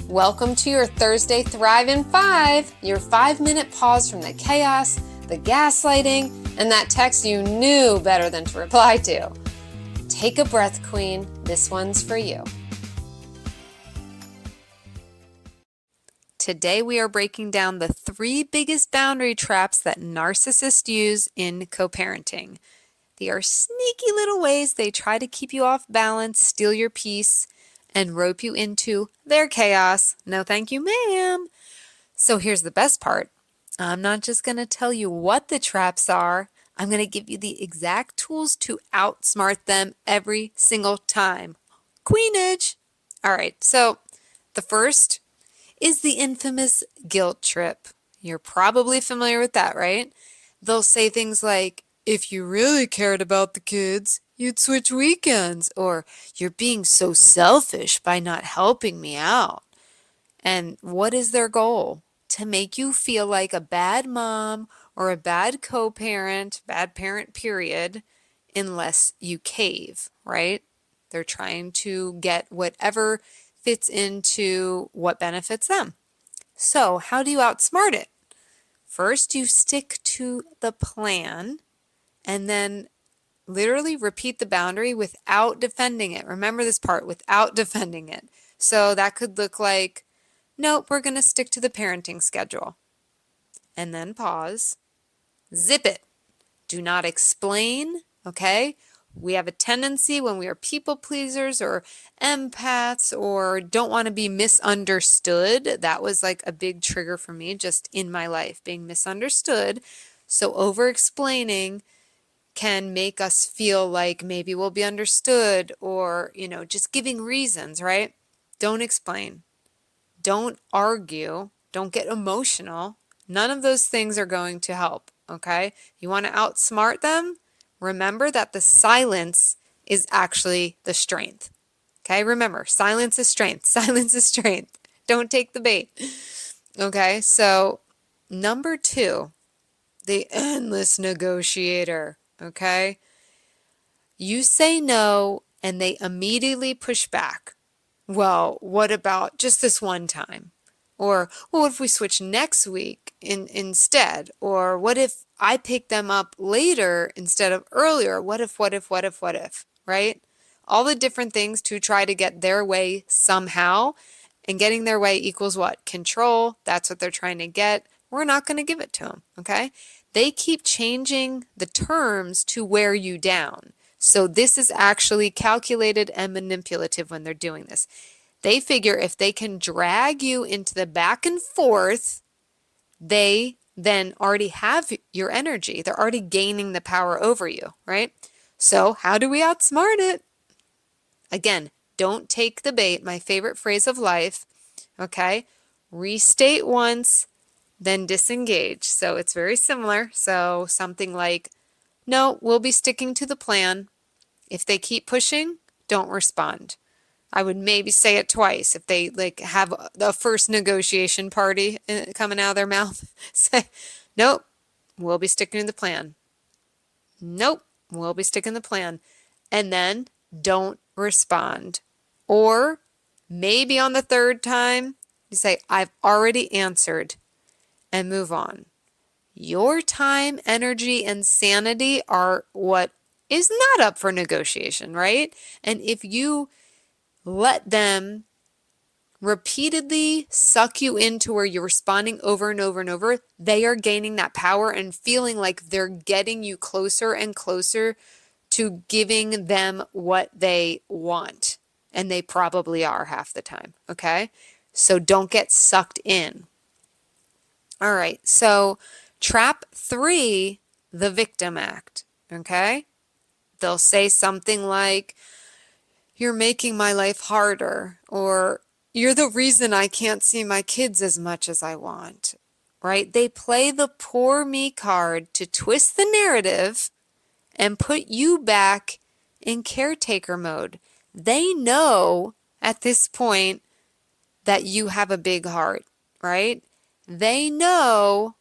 Welcome to your Thursday Thrive in 5, your 5-minute pause from the chaos, the gaslighting, and that text you knew better than to reply to. Take a breath, Queen. This one's for you. Today we are breaking down the 3 biggest boundary traps that narcissists use in co-parenting. They are sneaky little ways they try to keep you off balance, steal your peace, and rope you into their chaos. No thank you, ma'am. So here's the best part. I'm not just going to tell you what the traps are. I'm going to give you the exact tools to outsmart them every single time. Queenage! All right, so the first is the infamous guilt trip. You're probably familiar with that, right? They'll say things like, if you really cared about the kids, you'd switch weekends, or you're being so selfish by not helping me out. And what is their goal? To make you feel like a bad mom or a bad co-parent, bad parent period, unless you cave, right? They're trying to get whatever fits into what benefits them. So how do you outsmart it? First, you stick to the plan and then literally repeat the boundary without defending it. Remember this part, without defending it. So that could look like, nope, we're going to stick to the parenting schedule. And then pause. Zip it. Do not explain, okay? We have a tendency when we are people pleasers or empaths or don't want to be misunderstood. That was like a big trigger for me just in my life, being misunderstood. So over-explaining can make us feel like maybe we'll be understood or, just giving reasons, right? Don't explain. Don't argue. Don't get emotional. None of those things are going to help, okay? You want to outsmart them? Remember that the silence is actually the strength, okay? Remember, silence is strength. Silence is strength. Don't take the bait, okay? So, number 2, the endless negotiator. Okay? You say no and they immediately push back. Well, what about just this one time? Or, well, what if we switch next week instead? Or what if I pick them up later instead of earlier? What if, right? All the different things to try to get their way somehow. And getting their way equals what? Control. That's what they're trying to get. We're not going to give it to them, okay? They keep changing the terms to wear you down. So this is actually calculated and manipulative when they're doing this. They figure if they can drag you into the back and forth, they then already have your energy. They're already gaining the power over you, right? So how do we outsmart it? Again, don't take the bait, my favorite phrase of life, okay? Restate once, then disengage. So it's very similar. So something like, no, we'll be sticking to the plan. If they keep pushing, don't respond. I would maybe say it twice. If they have the first negotiation party coming out of their mouth, say, nope, we'll be sticking to the plan. Nope, we'll be sticking to the plan. And then don't respond. Or maybe on the third time, you say, I've already answered. And move on. Your time, energy, and sanity are what is not up for negotiation, right? And if you let them repeatedly suck you into where you're responding over and over and over, they are gaining that power and feeling like they're getting you closer and closer to giving them what they want. And they probably are half the time, okay? So don't get sucked in. All right, so trap 3, the victim act, okay? They'll say something like, you're making my life harder, or you're the reason I can't see my kids as much as I want, right? They play the poor me card to twist the narrative and put you back in caretaker mode. They know at this point that you have a big heart, right? They know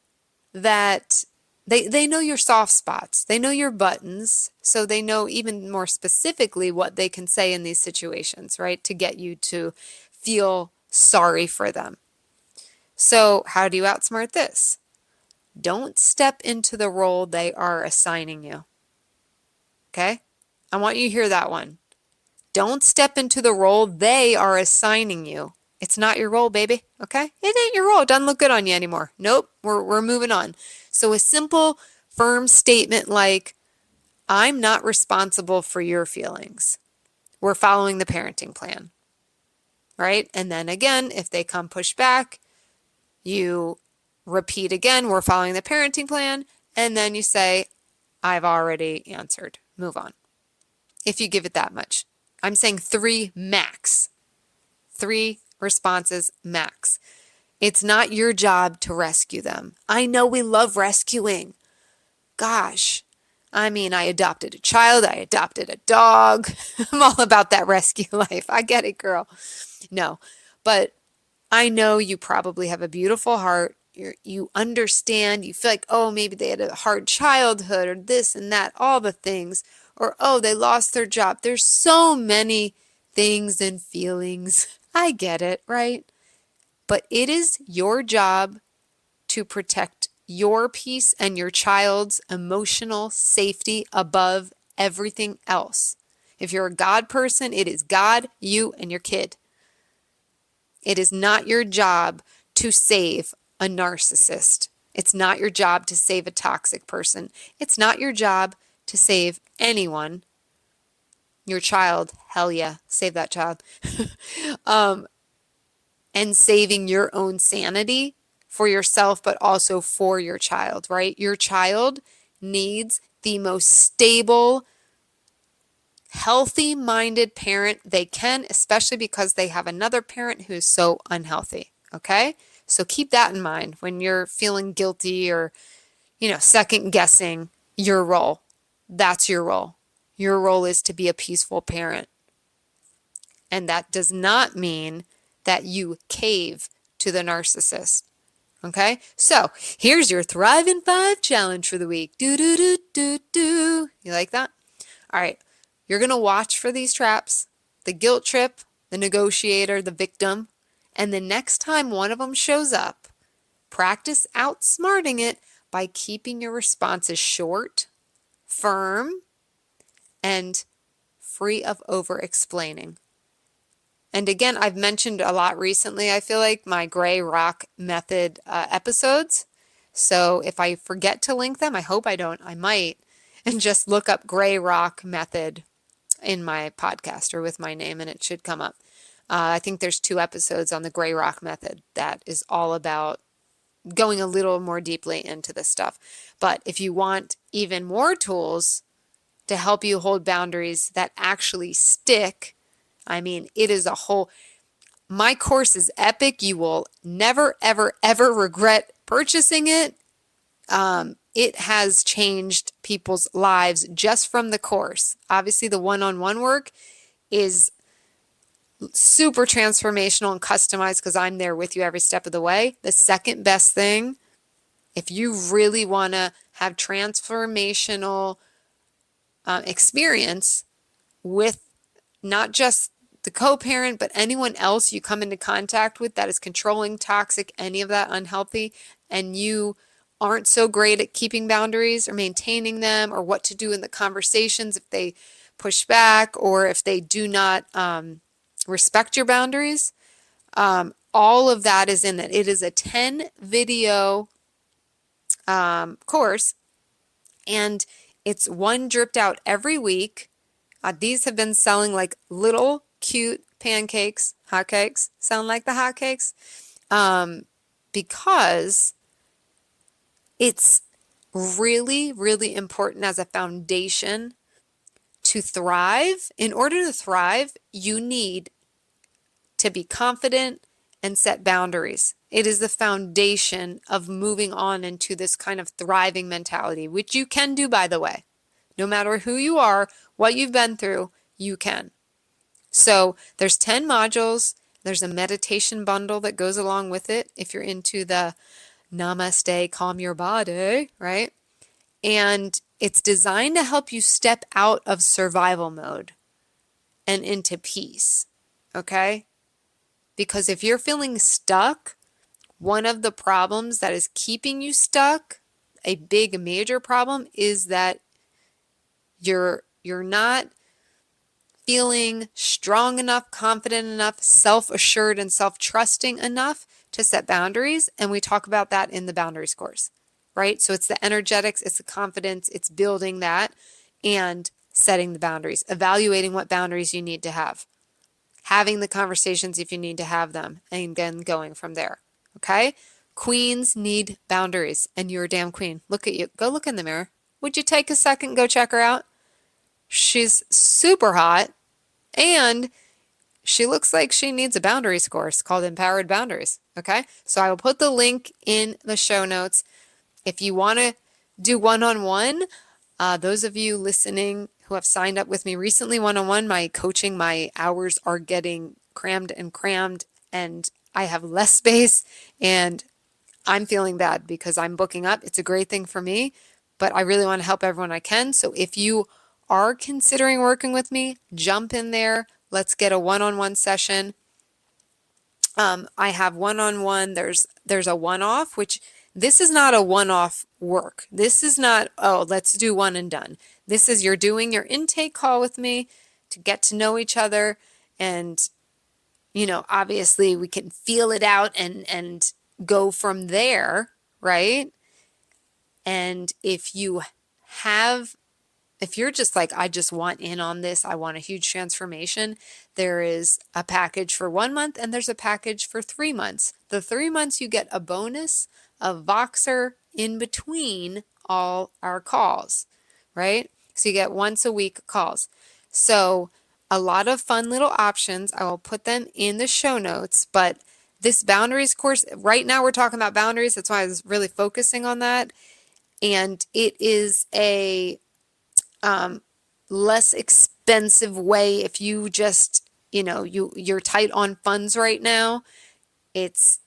that they know your soft spots. They know your buttons. So they know even more specifically what they can say in these situations, right? To get you to feel sorry for them. So how do you outsmart this? Don't step into the role they are assigning you. Okay? I want you to hear that one. Don't step into the role they are assigning you. It's not your role, baby. Okay? It ain't your role. It doesn't look good on you anymore. Nope. We're moving on. So a simple, firm statement like, I'm not responsible for your feelings. We're following the parenting plan. Right? And then again, if they come push back, you repeat again, we're following the parenting plan. And then you say, I've already answered. Move on. If you give it that much. I'm saying 3 max. 3 responses max. It's not your job to rescue them. I know we love rescuing. Gosh. I mean, I adopted a child. I adopted a dog. I'm all about that rescue life. I get it, girl. No, but I know you probably have a beautiful heart. You understand. You feel like, oh, maybe they had a hard childhood or this and that, all the things. Or, oh, they lost their job. There's so many things and feelings. I get it, right? But it is your job to protect your peace and your child's emotional safety above everything else. If you're a God person, it is God, you, and your kid. It is not your job to save a narcissist. It's not your job to save a toxic person. It's not your job to save anyone. Your child, hell yeah, save that child. And saving your own sanity for yourself, but also for your child, right? Your child needs the most stable, healthy-minded parent they can, especially because they have another parent who's so unhealthy, okay? So keep that in mind when you're feeling guilty or, second guessing your role. That's your role. Your role is to be a peaceful parent. And that does not mean that you cave to the narcissist. Okay? So here's your Thrive in 5 challenge for the week. Do, do, do, do, do. You like that? All right. You're going to watch for these traps, the guilt trip, the negotiator, the victim. And the next time one of them shows up, practice outsmarting it by keeping your responses short, firm, and free of over-explaining. And again, I've mentioned a lot recently, I feel like, my gray rock method episodes. So if I forget to link them, I hope I don't, I might, and just look up gray rock method in my podcast or with my name and it should come up. I think there's 2 episodes on the gray rock method that is all about going a little more deeply into this stuff. But if you want even more tools to help you hold boundaries that actually stick, I mean, it is a whole, my course is epic. You will never, ever, ever regret purchasing it. It has changed people's lives just from the course. Obviously, the one-on-one work is super transformational and customized because I'm there with you every step of the way. The second best thing, if you really want to have transformational experience with not just the co-parent, but anyone else you come into contact with that is controlling, toxic, any of that unhealthy, and you aren't so great at keeping boundaries or maintaining them or what to do in the conversations if they push back or if they do not respect your boundaries. All of that is in it. It is a 10 video course, and it's one dripped out every week. These have been selling like little cute pancakes, hotcakes, sound like the hotcakes, because it's really, really important as a foundation to thrive. In order to thrive, you need to be confident and set boundaries. It is the foundation of moving on into this kind of thriving mentality, which you can do, by the way. No matter who you are, what you've been through, you can. So there's 10 modules. There's a meditation bundle that goes along with it if you're into the namaste, calm your body, right? And it's designed to help you step out of survival mode and into peace, okay? Because if you're feeling stuck, one of the problems that is keeping you stuck, a big major problem, is that you're not feeling strong enough, confident enough, self-assured and self-trusting enough to set boundaries. And we talk about that in the boundaries course, right? So it's the energetics, it's the confidence, it's building that and setting the boundaries, evaluating what boundaries you need to have, having the conversations if you need to have them, and then going from there. Okay? Queens need boundaries, and you're a damn queen. Look at you. Go look in the mirror. Would you take a second and go check her out? She's super hot, and she looks like she needs a boundaries course called Empowered Boundaries. Okay? So I will put the link in the show notes. If you want to do one-on-one, those of you listening who have signed up with me recently one-on-one, my coaching, my hours are getting crammed, and I have less space, and I'm feeling bad because I'm booking up. It's a great thing for me, but I really want to help everyone I can. So if you are considering working with me, jump in there. Let's get a one-on-one session. I have one-on-one. There's a one-off, which this is not a one-off work. This is not, oh, let's do one and done. This is you're doing your intake call with me to get to know each other, and obviously we can feel it out and go from there, right? And if you're just like, I just want in on this, I want a huge transformation, there is a package for 1 month and there's a package for 3 months. The 3 months you get a bonus of Voxer in between all our calls, right? So you get once a week calls. So a lot of fun little options. I will put them in the show notes, but this boundaries course, right now we're talking about boundaries. That's why I was really focusing on that. And it is a less expensive way if you just, you're tight on funds right now. It's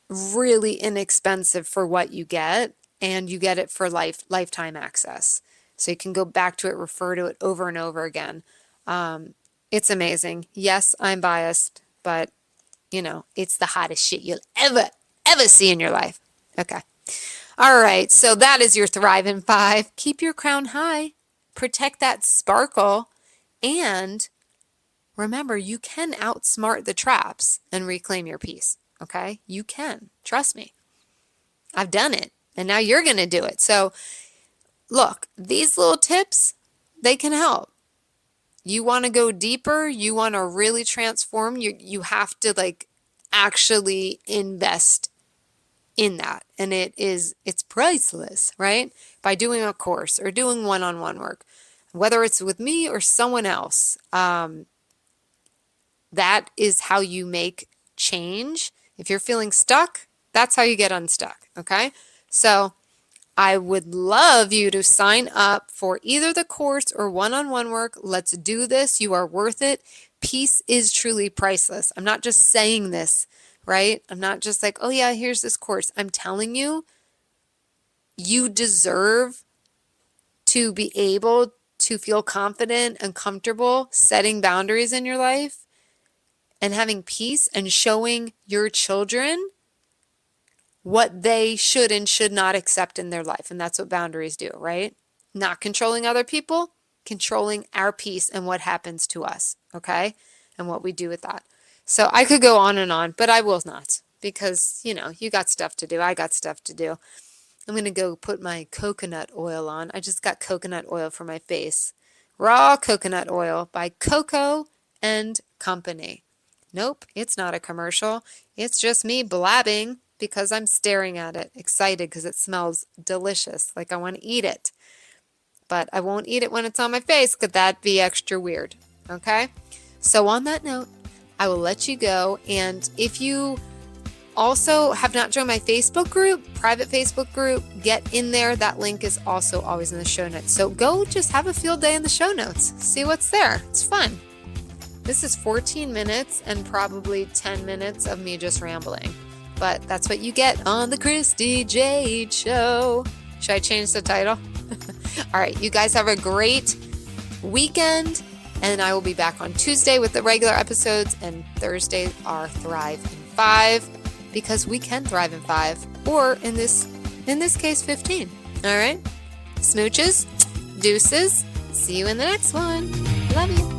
really inexpensive for what you get, and you get it for lifetime access. So you can go back to it, refer to it over and over again. It's amazing. Yes, I'm biased, but it's the hottest shit you'll ever see in your life. Okay. All right. So that is your Thrive in 5. Keep your crown high, protect that sparkle, and remember, you can outsmart the traps and reclaim your peace. Okay. You can. Trust me. I've done it, and now you're going to do it. So look, these little tips, they can help. You want to go deeper, you want to really transform, you have to actually invest in that. And it's priceless, right? By doing a course or doing one-on-one work, whether it's with me or someone else, that is how you make change. If you're feeling stuck, that's how you get unstuck, okay? So I would love you to sign up for either the course or one-on-one work. Let's do this. You are worth it. Peace is truly priceless. I'm not just saying this, right? I'm not just like, oh yeah, here's this course. I'm telling you, you deserve to be able to feel confident and comfortable setting boundaries in your life and having peace and showing your children what they should and should not accept in their life. And that's what boundaries do, right? Not controlling other people, controlling our peace and what happens to us, okay? And what we do with that. So I could go on, but I will not, because, you got stuff to do. I got stuff to do. I'm going to go put my coconut oil on. I just got coconut oil for my face. Raw coconut oil by Coco and Company. Nope, it's not a commercial. It's just me blabbing because I'm staring at it, excited because it smells delicious, like I want to eat it. But I won't eat it when it's on my face, because that'd be extra weird, okay? So on that note, I will let you go. And if you also have not joined my Facebook group, private Facebook group, get in there. That link is also always in the show notes. So go just have a field day in the show notes. See what's there. It's fun. This is 14 minutes and probably 10 minutes of me just rambling. But that's what you get on the Christy Jade Show. Should I change the title? All right, you guys have a great weekend. And I will be back on Tuesday with the regular episodes, and Thursdays are Thrive in 5, because we can thrive in 5, or in this case 15. All right? Smooches, deuces. See you in the next one. Love you.